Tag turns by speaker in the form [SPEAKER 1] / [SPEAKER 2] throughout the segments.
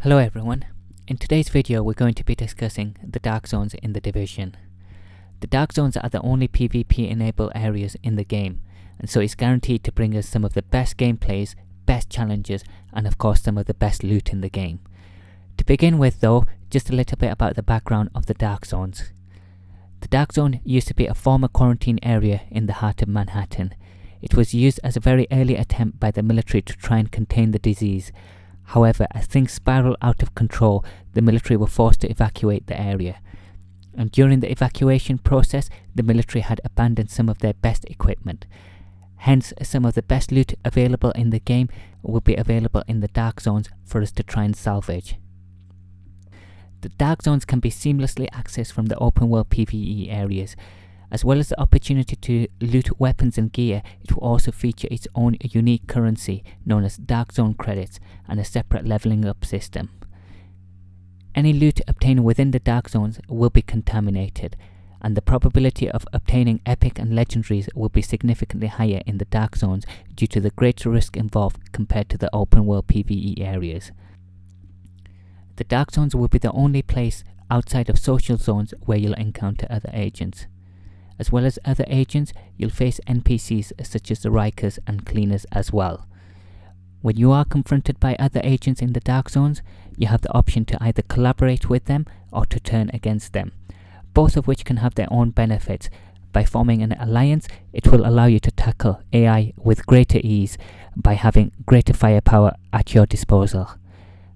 [SPEAKER 1] Hello everyone, in today's video we're going to be discussing the dark zones in the Division. The dark zones are the only PvP enabled areas in the game, and so it's guaranteed to bring us some of the best gameplays, best challenges, and of course some of the best loot in the game. To begin with though, just a little bit about the background of the dark zones. The dark zone used to be a former quarantine area in the heart of Manhattan. It was used as a very early attempt by the military to try and contain the disease. However, as things spiraled out of control, the military were forced to evacuate the area. And during the evacuation process, the military had abandoned some of their best equipment. Hence, some of the best loot available in the game will be available in the dark zones for us to try and salvage. The dark zones can be seamlessly accessed from the open world PvE areas. As well as the opportunity to loot weapons and gear, it will also feature its own unique currency known as Dark Zone credits and a separate leveling up system. Any loot obtained within the Dark Zones will be contaminated, and the probability of obtaining epic and legendaries will be significantly higher in the Dark Zones due to the greater risk involved compared to the open world PvE areas. The Dark Zones will be the only place outside of social zones where you'll encounter other agents. As well as other agents, you'll face NPCs such as the Rikers and Cleaners as well. When you are confronted by other agents in the Dark Zones, you have the option to either collaborate with them or to turn against them, both of which can have their own benefits. By forming an alliance, it will allow you to tackle AI with greater ease by having greater firepower at your disposal.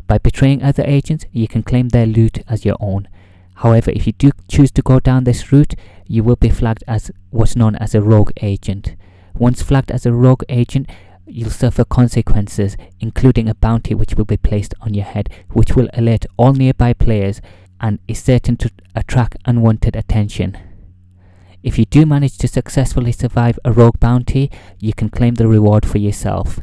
[SPEAKER 1] By betraying other agents, you can claim their loot as your own. However, if you do choose to go down this route, you will be flagged as what's known as a rogue agent. Once flagged as a rogue agent, you'll suffer consequences, including a bounty which will be placed on your head, which will alert all nearby players and is certain to attract unwanted attention. If you do manage to successfully survive a rogue bounty, you can claim the reward for yourself.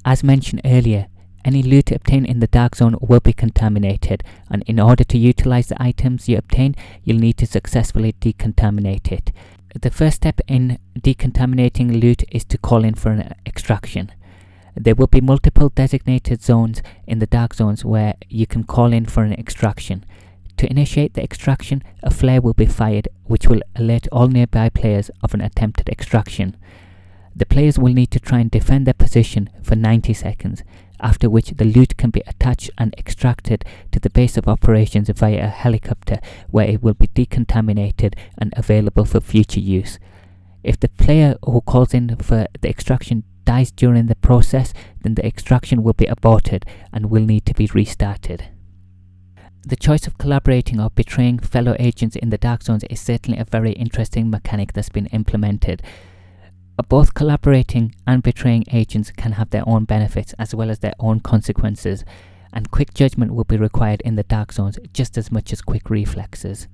[SPEAKER 1] As mentioned earlier, any loot obtained in the Dark Zone will be contaminated, and in order to utilize the items you obtain, you'll need to successfully decontaminate it. The first step in decontaminating loot is to call in for an extraction. There will be multiple designated zones in the Dark Zones where you can call in for an extraction. To initiate the extraction, a flare will be fired which will alert all nearby players of an attempted extraction. The players will need to try and defend their position for 90 seconds, after which the loot can be attached and extracted to the base of operations via a helicopter where it will be decontaminated and available for future use. If the player who calls in for the extraction dies during the process, then the extraction will be aborted and will need to be restarted. The choice of collaborating or betraying fellow agents in the Dark Zones is certainly a very interesting mechanic that's been implemented. Both collaborating and betraying agents can have their own benefits as well as their own consequences, and quick judgment will be required in the Dark Zones just as much as quick reflexes.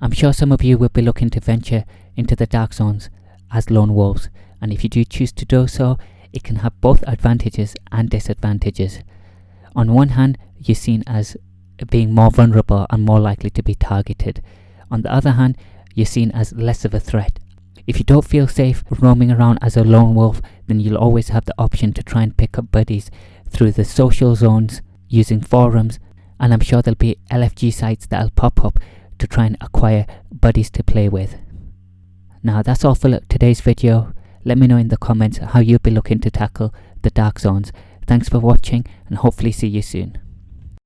[SPEAKER 1] I'm sure some of you will be looking to venture into the Dark Zones as lone wolves, and if you do choose to do so, it can have both advantages and disadvantages. On one hand, you're seen as being more vulnerable and more likely to be targeted. On the other hand, you're seen as less of a threat. If you don't feel safe roaming around as a lone wolf, then you'll always have the option to try and pick up buddies through the social zones, using forums, and I'm sure there'll be LFG sites that'll pop up to try and acquire buddies to play with. Now that's all for today's video. Let me know in the comments how you'll be looking to tackle the Dark Zones. Thanks for watching and hopefully see you soon.